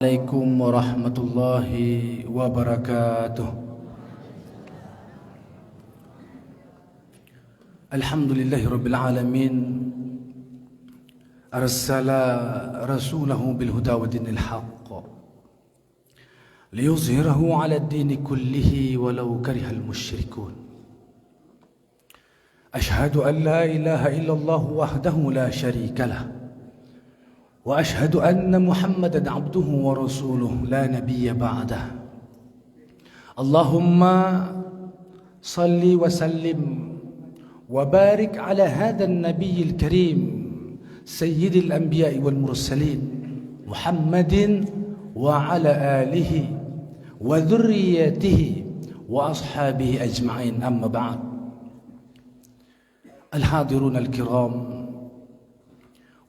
Assalamualaikum warahmatullahi wabarakatuh. Alhamdulillahi rabbil alamin. Arsala rasulahu bil huda wa dinil haqq liyuzhirahu ala ad-din kullihi walau karihal musyrikun. Ashhadu an la ilaha illallah wahdahu la syarika lah. وأشهد أن محمدًا عبده ورسوله لا نبي بعده. اللهم صل وسلم وبارك على هذا النبي الكريم سيد الأنبياء والمرسلين محمد وعلى آله وذريته وأصحابه أجمعين. أما بعد، الحاضرون الكرام،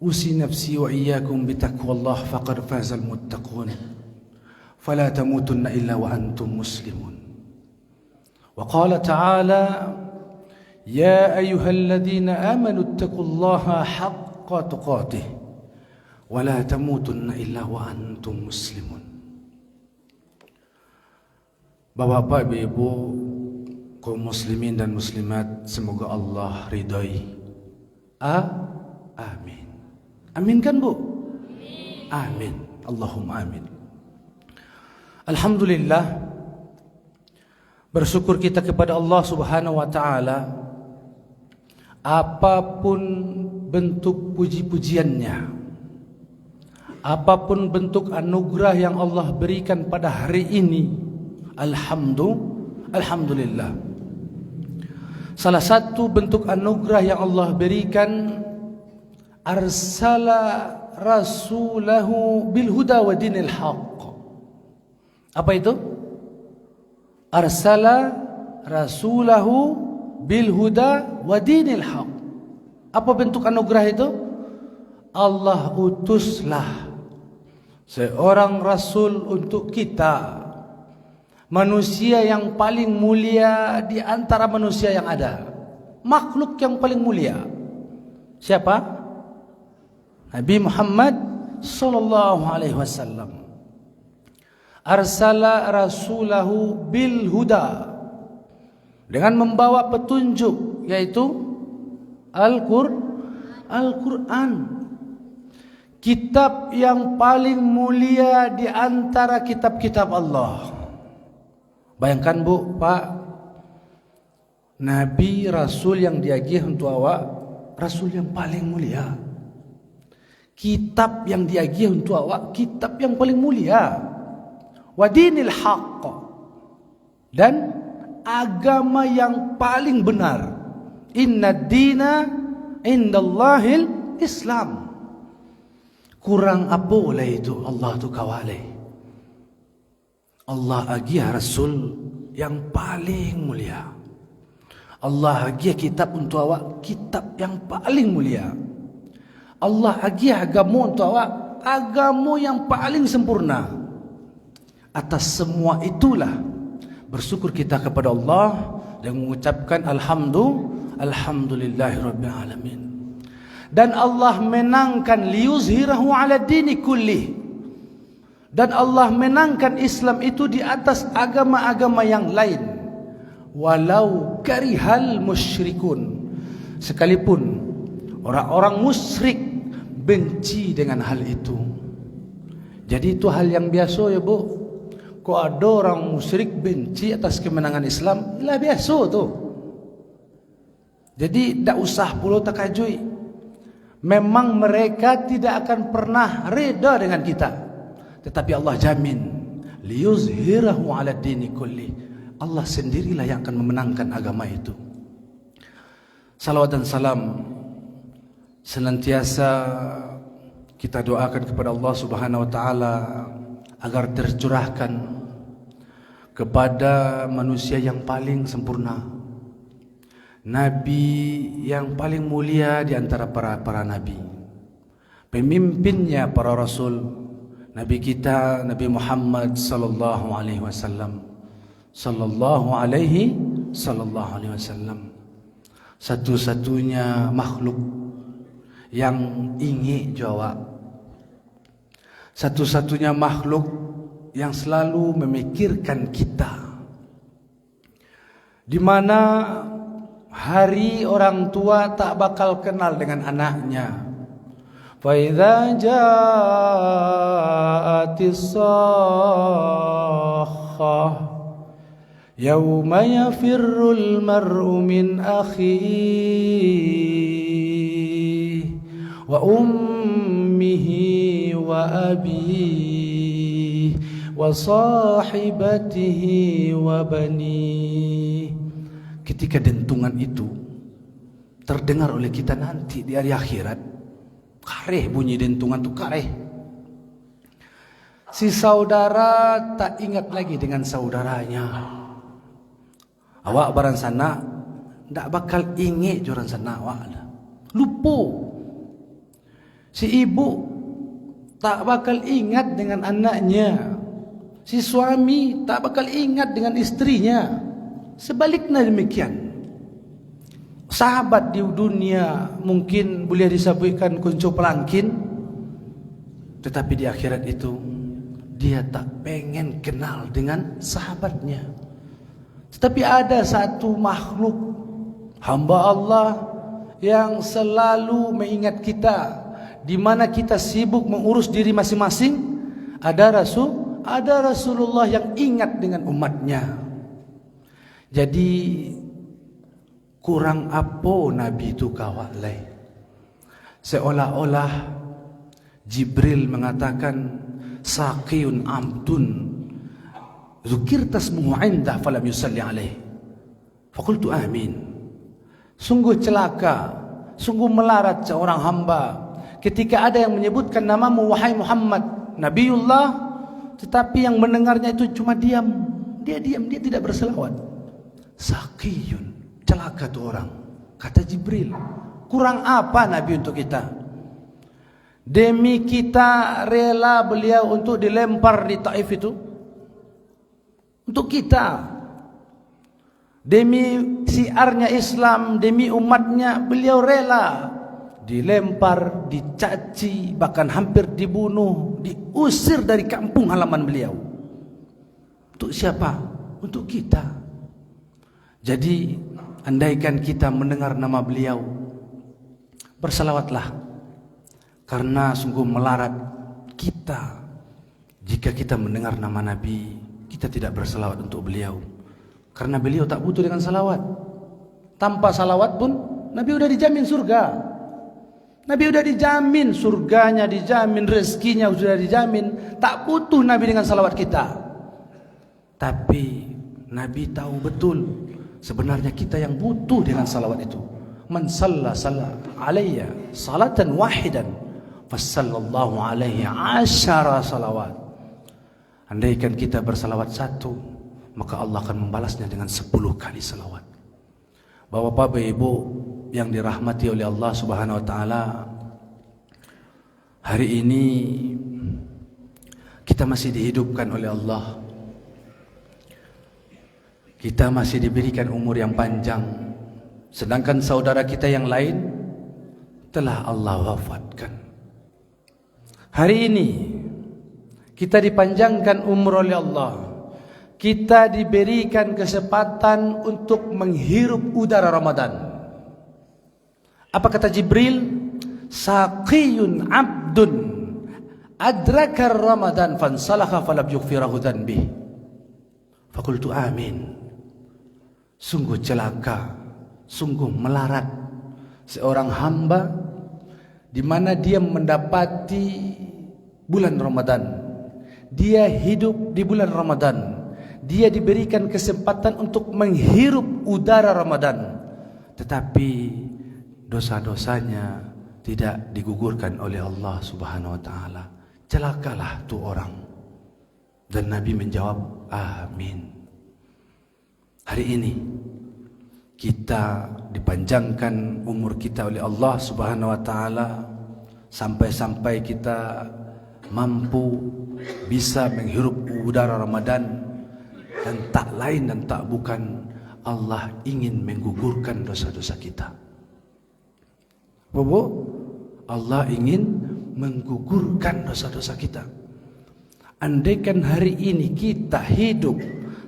أوصي نفسي وإياكم بتقوى الله فقد فاز المتقون فلا تموتن إلا وأنتم مسلمون. وقال تعالى: يا أيها الذين آمنوا اتقوا الله حق تقاته ولا تموتن إلا وأنتم مسلمون. Bapak-bapak, ibu-ibu, kaum muslimin dan muslimat, semoga Allah ridhai. Amin. Amin kan Bu? Amin. Allahumma amin. Alhamdulillah, bersyukur kita kepada Allah Subhanahu wa taala. Apapun bentuk puji-pujiannya, apapun bentuk anugerah yang Allah berikan pada hari ini, alhamdulillah. Salah satu bentuk anugerah yang Allah berikan, arsala rasulahu bil huda wa dinil haqq. Apa itu? Arsala rasulahu bil huda wa dinil haqq. Apa bentuk anugerah itu? Allah utuslah seorang rasul untuk kita, manusia yang paling mulia di antara manusia yang ada, makhluk yang paling mulia. Siapa? Nabi Muhammad sallallahu alaihi wasallam. Arsala rasulahu bil huda, dengan membawa petunjuk, yaitu Al-Quran, kitab yang paling mulia di antara kitab-kitab Allah. Bayangkan Bu, Pak, Nabi Rasul yang diagih untuk awak, Rasul yang paling mulia. Kitab yang diagih untuk awak, kitab yang paling mulia. Wa dinil haqq, dan agama yang paling benar. Inna dina indallahil Islam. Kurang apa lah itu Allah tu kawalai. Allah agih Rasul yang paling mulia. Allah agih kitab untuk awak, kitab yang paling mulia. Allah agih agama untuk awak, agama yang paling sempurna. Atas semua itulah bersyukur kita kepada Allah dan mengucapkan alhamdulillahirabbil alamin. Dan Allah menangkan liyuzhirahu ala dini kulli. Dan Allah menangkan Islam itu di atas agama-agama yang lain. Walau karihal musyrikun, sekalipun orang-orang musyrik benci dengan hal itu. Jadi itu hal yang biasa ya Bu. Kok ada orang musyrik benci atas kemenangan Islam, lah biasa tu. Jadi tak usah pula takajui. Memang mereka tidak akan pernah reda dengan kita, tetapi Allah jamin liyuzhirahu ala dini kulli. Allah sendirilah yang akan memenangkan agama itu. Salawat dan salam senantiasa kita doakan kepada Allah Subhanahu wa taala agar tercurahkan kepada manusia yang paling sempurna, Nabi yang paling mulia di antara para nabi, pemimpinnya para rasul, Nabi kita Nabi Muhammad sallallahu alaihi wasallam, satu-satunya makhluk yang ingin jawab, Satu-satunya makhluk yang selalu memikirkan kita, di mana hari orang tua tak bakal kenal dengan anaknya. Fa idza ja'atis sakhah yauma yafirrul mar'u min akhihi wa ummihi wa abihi wa sahibatihi wa banihi. Ketika dentungan itu terdengar oleh kita nanti di hari akhirat, kareh bunyi dentungan itu, kareh. Si saudara tak ingat lagi dengan saudaranya. Awak barang sana tak bakal ingat orang sana awak. Lupa. Si ibu tak bakal ingat dengan anaknya. Si suami tak bakal ingat dengan istrinya. Sebaliknya demikian. Sahabat di dunia mungkin boleh disebutkan kunci pelangkin, tetapi di akhirat itu dia tak pengen kenal dengan sahabatnya. Tetapi ada satu makhluk hamba Allah yang selalu mengingat kita, di mana kita sibuk mengurus diri masing-masing. Ada Rasulullah yang ingat dengan umatnya. Jadi kurang apa Nabi itu kawalai. Seolah-olah Jibril mengatakan saqiyun amdun zukirta ismuhu 'inda falam yusalli alaih. Faqultu amin. Sungguh celaka, sungguh melarat seorang hamba ketika ada yang menyebutkan namamu wahai Muhammad Nabiullah, tetapi yang mendengarnya itu cuma diam. Dia diam, dia tidak berselawat. Saqiyun, celaka tu orang. Kata Jibril, kurang apa Nabi untuk kita? Demi kita rela beliau untuk dilempar di Taif itu. Untuk kita. Demi siarnya Islam, demi umatnya, beliau rela dilempar, dicaci, bahkan hampir dibunuh, diusir dari kampung halaman beliau. Untuk siapa? Untuk kita. Jadi andaikan kita mendengar nama beliau, bersalawatlah, karena sungguh melarat kita jika kita mendengar nama Nabi kita tidak bersalawat untuk beliau, karena beliau tak butuh dengan salawat. Tanpa salawat pun Nabi sudah dijamin surga. Nabi sudah dijamin surganya, dijamin rezekinya sudah dijamin. Tak butuh Nabi dengan salawat kita. Tapi Nabi tahu betul sebenarnya kita yang butuh dengan salawat itu. Man salla alayya salatan wahidan fasallallahu alaihi 10 salawat. Andaikan kita bersalawat satu, maka Allah akan membalasnya dengan 10 kali salawat. Bapak-bapak, ibu yang dirahmati oleh Allah Subhanahu wa taala, hari ini kita masih dihidupkan oleh Allah. Kita masih diberikan umur yang panjang, sedangkan saudara kita yang lain telah Allah wafatkan. Hari ini kita dipanjangkan umur oleh Allah. Kita diberikan kesempatan untuk menghirup udara Ramadan. Apa kata Jibril? Saqiyun abdun adraka Ramadan fansalakha falam yughfirahu dhanbih. Faqultu amin. Sungguh celaka, sungguh melarat seorang hamba di mana dia mendapati bulan Ramadan. Dia hidup di bulan Ramadan. Dia diberikan kesempatan untuk menghirup udara Ramadan, tetapi dosa-dosanya tidak digugurkan oleh Allah Subhanahu wa taala. Celakalah tu orang. Dan Nabi menjawab, amin. Hari ini kita dipanjangkan umur kita oleh Allah Subhanahu wa taala sampai-sampai kita mampu bisa menghirup udara Ramadan, dan tak lain dan tak bukan Allah ingin menggugurkan dosa-dosa kita. Allah ingin menggugurkan dosa-dosa kita. andaikan hari ini kita hidup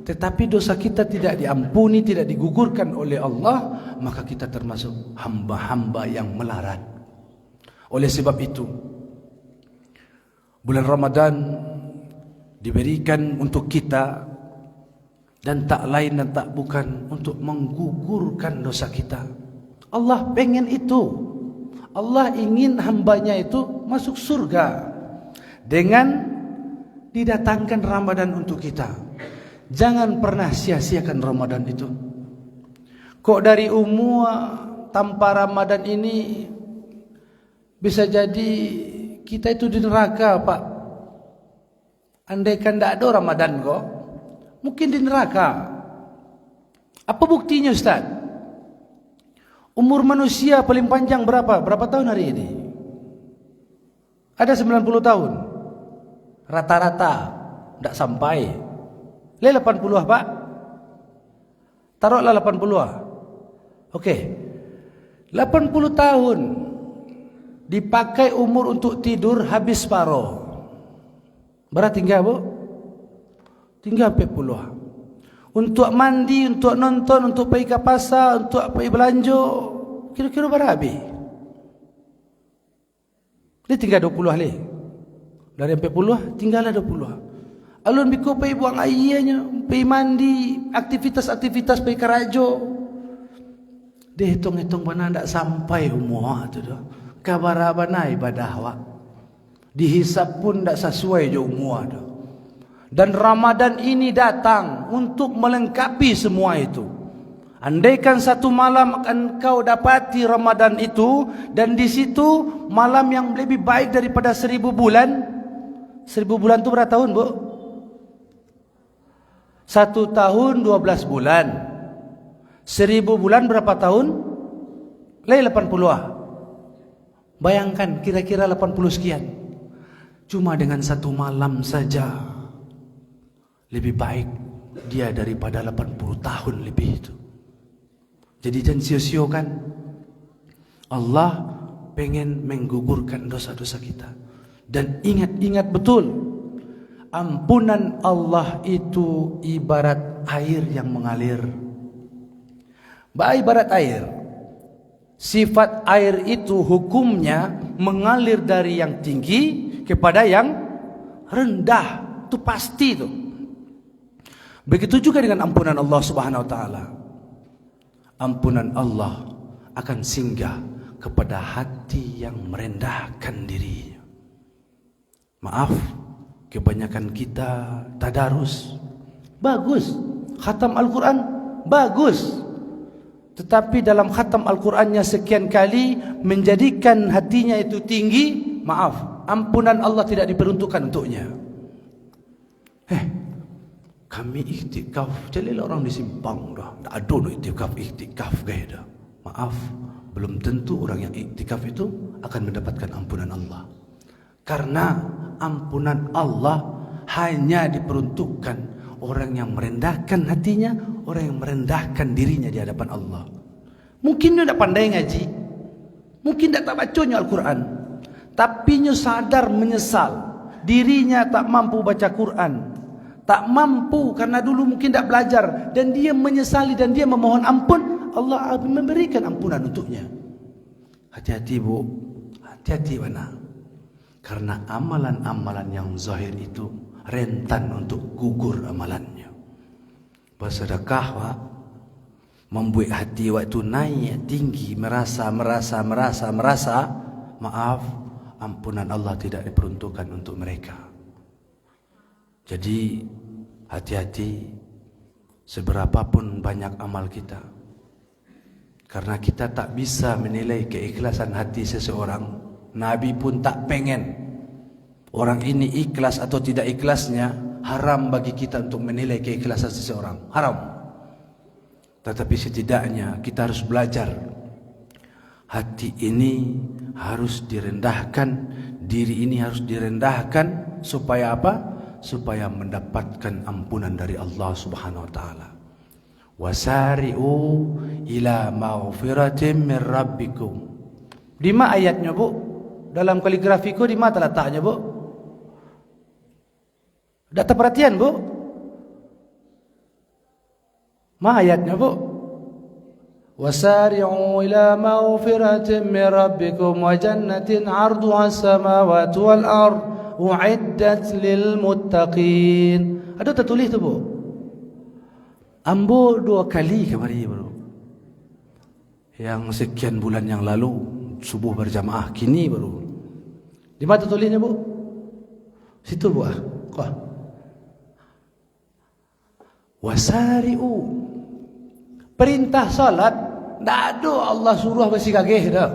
tetapi dosa kita tidak diampuni, tidak digugurkan oleh Allah, maka kita termasuk hamba-hamba yang melarat. Oleh sebab itu, bulan Ramadan diberikan untuk kita, dan tak lain dan tak bukan untuk menggugurkan dosa kita. Allah pengen itu. Allah ingin hambanya itu masuk surga dengan didatangkan Ramadan untuk kita. Jangan pernah sia-siakan Ramadan itu. Kok dari umur tanpa Ramadan ini bisa jadi kita itu di neraka, Pak. Andaikan tidak ada Ramadan kok, mungkin di neraka. Apa buktinya, Ustaz? Umur manusia paling panjang berapa? Berapa tahun hari ini? Ada 90 tahun. Rata-rata tidak sampai. 80 Pak. Taruhlah 80. Okey. 80 tahun dipakai umur untuk tidur habis separuh. Berapa tinggal, Bu? Tinggal 40. Untuk mandi, untuk nonton, untuk pergi ke pasar, untuk pergi belanja, kira-kira berapa habis? Dia tinggal 20 lagi. Dari 40 tinggallah 20. Alun biku pergi buang airnya, pergi mandi, aktivitas-aktivitas pergi ke raja. Dia hitung-hitung mana tak sampai umur tu dah. Kabar mana ibadah awak? Dihisap pun tak sesuai je umur dah. Dan Ramadan ini datang untuk melengkapi semua itu. Andaikan satu malam engkau dapati Ramadan itu, dan di situ malam yang lebih baik daripada 1000 bulan. 1000 bulan itu berapa tahun, Bu? 1 tahun 12 bulan. 1000 bulan berapa tahun? 80. Bayangkan kira-kira 80 sekian. Cuma dengan satu malam saja lebih baik dia daripada 80 tahun lebih itu. Jadi jangan sia-siakan. Allah pengen menggugurkan dosa-dosa kita. Dan ingat-ingat betul, ampunan Allah itu ibarat air yang mengalir. Ibarat air. Sifat air itu hukumnya mengalir dari yang tinggi kepada yang rendah. Itu pasti itu. Begitu juga dengan ampunan Allah Subhanahu wa taala. Ampunan Allah akan singgah kepada hati yang merendahkan diri. Maaf, kebanyakan kita tadarus. Bagus. Khatam Al-Quran bagus. Tetapi dalam khatam Al-Qurannya sekian kali menjadikan hatinya itu tinggi. Maaf, ampunan Allah tidak diperuntukkan untuknya. Kami iktikaf, jadilah orang di simpang dah. Tak ada nak iktikaf gaya dah. Maaf, belum tentu orang yang iktikaf itu akan mendapatkan ampunan Allah. Karena ampunan Allah hanya diperuntukkan orang yang merendahkan hatinya, orang yang merendahkan dirinya di hadapan Allah. Mungkin dia tak pandai ngaji, mungkin dia tak bacanya Al-Quran, tapi dia sadar menyesal dirinya tak mampu baca Quran, tak mampu karena dulu mungkin tak belajar, dan dia menyesali dan dia memohon ampun. Allah memberikan ampunan untuknya. Hati-hati, Bu, hati-hati mana. Karena amalan-amalan yang zahir itu rentan untuk gugur amalannya. Bersedekah, Pak, membuat hati waktu naik tinggi, merasa. Maaf, ampunan Allah tidak diperuntukkan untuk mereka. Jadi hati-hati seberapapun banyak amal kita. Karena kita tak bisa menilai keikhlasan hati seseorang. Nabi pun tak pengen orang ini ikhlas atau tidak ikhlasnya. Haram bagi kita untuk menilai keikhlasan seseorang. Haram. Tetapi setidaknya kita harus belajar. Hati ini harus direndahkan, diri ini harus direndahkan, supaya apa? Supaya mendapatkan ampunan dari Allah Subhanahu wa taala. Wasari'u ila maghfiratin min rabbikum. Di mana ayatnya, Bu? Dalam kaligrafiku di mana letaknya, Bu? Data perhatian bu? Ma ayatnya bu? Wasari'u ila maghfiratin min rabbikum wa jannatin 'arduha as-samawati wal ard u'iddat lil muttaqin. Ada tertulis tu bu? Ambo 2 kali kemarin bro. Yang sekian bulan yang lalu subuh berjamaah, kini baru. Di mana tertulisnya bu? Situ bu ah. Kah? Wasari'u, perintah salat tak ada Allah suruh bersih-gagih dah.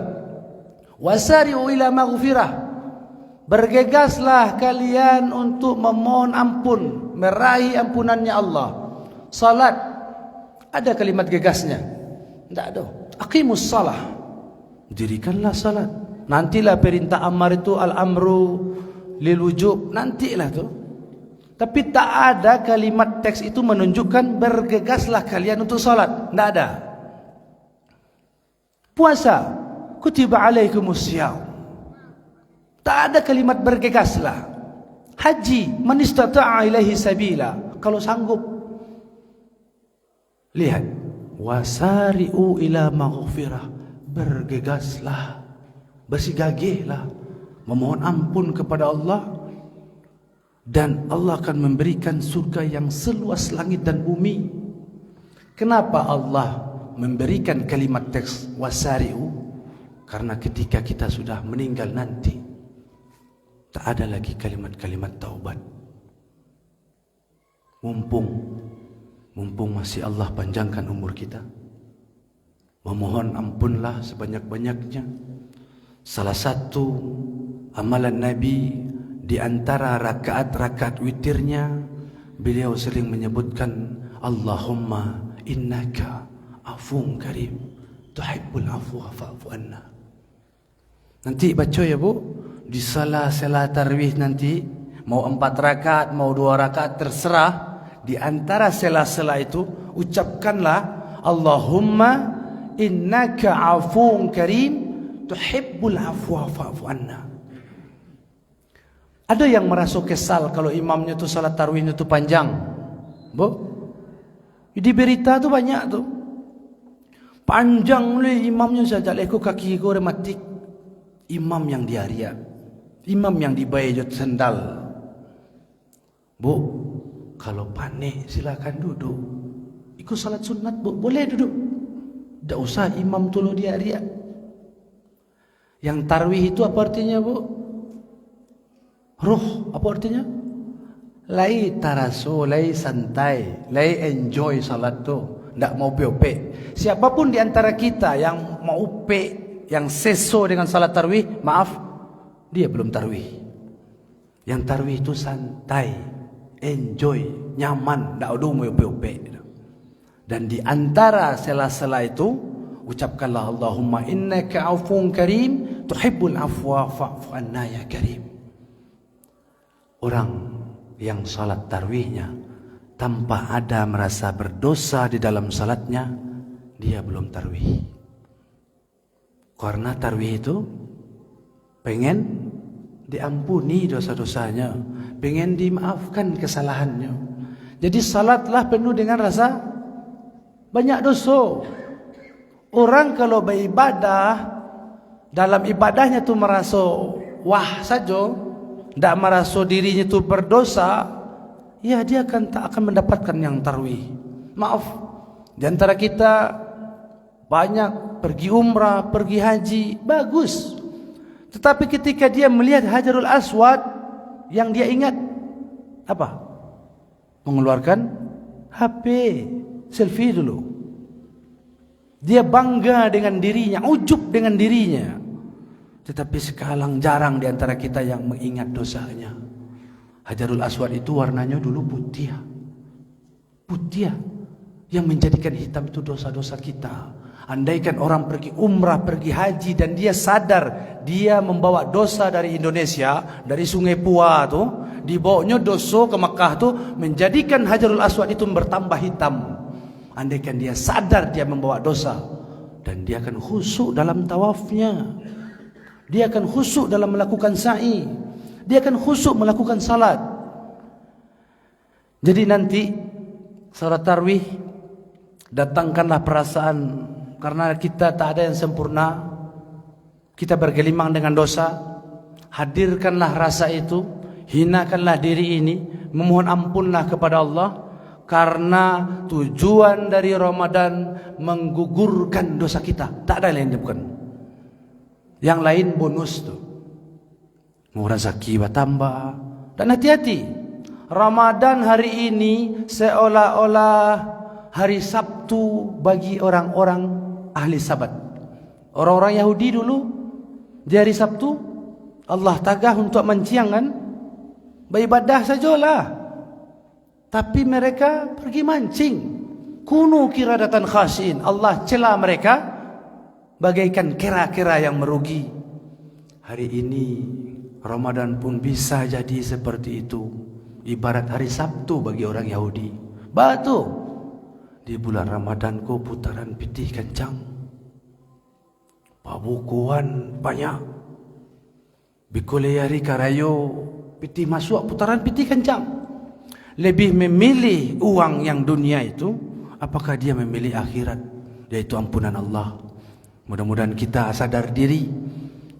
Wasari'u ila maghfirah, bergegaslah kalian untuk memohon ampun, meraih ampunannya Allah. Salat ada kalimat gegasnya? Tak ada. Aqimus salah, dirikanlah salat. Nantilah perintah amar itu al-amru lil wujub, nantilah tu. Tapi tak ada kalimat teks itu menunjukkan bergegaslah kalian untuk salat. Tak ada. Puasa, kutiba alaikumus syiyam, tak ada kalimat bergegaslah. Haji, man istata'a ilaihi sabila, kalau sanggup. Lihat, wasari'u ila maghfirah, bergegaslah, bersigagihlah memohon ampun kepada Allah. Dan Allah akan memberikan surga yang seluas langit dan bumi. Kenapa Allah memberikan kalimat teks wasari'u? Karena ketika kita sudah meninggal nanti, tak ada lagi kalimat-kalimat taubat. Mumpung masih Allah panjangkan umur kita, memohon ampunlah sebanyak-banyaknya. Salah satu amalan Nabi di antara rakaat-rakaat witirnya, beliau sering menyebutkan Allahumma innaka afuwun karim tuhibbul afwa fa'fu anna. Nanti baca ya bu, di salat tarawih nanti, mau 4 rakaat, mau 2 rakaat, terserah. Di antara sela-sela itu ucapkanlah Allahumma innaka afuwun karim tuhibbul afwa fa'fu anna. Ada yang merasa kesal kalau imamnya tu salat tarawihnya tu panjang, bu? Di berita tu banyak tu, panjang le imamnya saja, leko kaki ko rematik. Imam yang diaria, imam yang dibayar sendal. Bu, kalau panik silakan duduk, ikut salat sunat bu, boleh duduk. Tak usah imam tu lo diaria. Yang tarawih itu apa artinya bu? Ruh, apa artinya? Lai taraso, lai santai, lai enjoy salat tu, tak mau pe-pe. Siapapun di antara kita yang mau pe, yang seso dengan salat tarawih, maaf, dia belum tarawih. Yang tarawih itu santai, enjoy, nyaman, tak ada mau pe-pe. Dan di antara sela-sela itu, ucapkanlah Allahumma innaka afuwun karim tuhibbul afwa fa'fu anna ya karim. Orang yang salat tarawihnya tanpa ada merasa berdosa di dalam salatnya, dia belum tarawih. Karena tarawih itu pengen diampuni dosa-dosanya, pengen dimaafkan kesalahannya. Jadi salatlah penuh dengan rasa banyak dosa. Orang kalau beribadah, dalam ibadahnya tu merasa wah saja, tidak merasa dirinya itu berdosa, ya dia tak akan mendapatkan yang tarawih. Maaf, di antara kita banyak pergi umrah, pergi haji, bagus. Tetapi ketika dia melihat Hajarul Aswad, yang dia ingat apa? Mengeluarkan HP, selfie dulu. Dia bangga dengan dirinya, ujub dengan dirinya. Tetapi sekarang jarang di antara kita yang mengingat dosanya. Hajarul Aswad itu warnanya dulu putih. Putih yang menjadikan hitam itu dosa-dosa kita. Andaikan orang pergi umrah, pergi haji dan dia sadar dia membawa dosa dari Indonesia, dari Sungai Pua tu, dibawanya dosa ke Mekah tu, menjadikan Hajarul Aswad itu bertambah hitam. Andaikan dia sadar dia membawa dosa, dan dia akan khusyuk dalam tawafnya. Dia akan khusyuk dalam melakukan sa'i. Dia akan khusyuk melakukan salat. Jadi nanti salat tarawih, datangkanlah perasaan, karena kita tak ada yang sempurna, kita bergelimang dengan dosa. Hadirkanlah rasa itu, hinakanlah diri ini, memohon ampunlah kepada Allah, karena tujuan dari Ramadan menggugurkan dosa kita. Tak ada lain, bukan. Yang lain bonus tu. Mau rezeki bertambah. Dan hati-hati, Ramadan hari ini seolah-olah hari Sabtu bagi orang-orang ahli sabat. Orang-orang Yahudi dulu di hari Sabtu Allah tagah untuk menciang kan, beribadah sajalah. Tapi mereka pergi mancing. Kunu kiradatan khasiin. Allah cela mereka bagaikan kera-kera yang merugi. Hari ini Ramadan pun bisa jadi seperti itu. Ibarat hari Sabtu bagi orang Yahudi. Batu di bulan Ramadan ko putaran pitih kencang, pabukuan banyak, bikuleyari karayo pitih masuk, putaran pitih kencang. Lebih memilih uang yang dunia itu, apakah dia memilih akhirat, yaitu ampunan Allah. Mudah-mudahan kita sadar diri.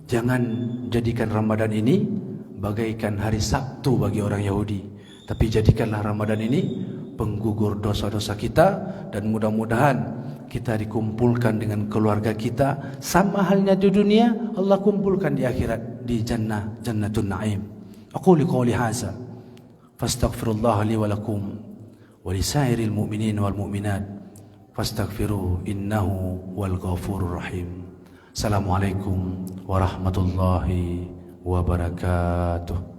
Jangan jadikan Ramadan ini bagaikan hari Sabtu bagi orang Yahudi, tapi jadikanlah Ramadan ini penggugur dosa-dosa kita. Dan mudah-mudahan kita dikumpulkan dengan keluarga kita, sama halnya di dunia, Allah kumpulkan di akhirat, di jannah, jannatun na'im. Aku liqauli hadza fastaghfirullah li wa lakum wa lisairil mu'minin wal mu'minat fastaghfiruhu innahu wal ghafurur rahim. Assalamualaikum warahmatullahi wabarakatuh.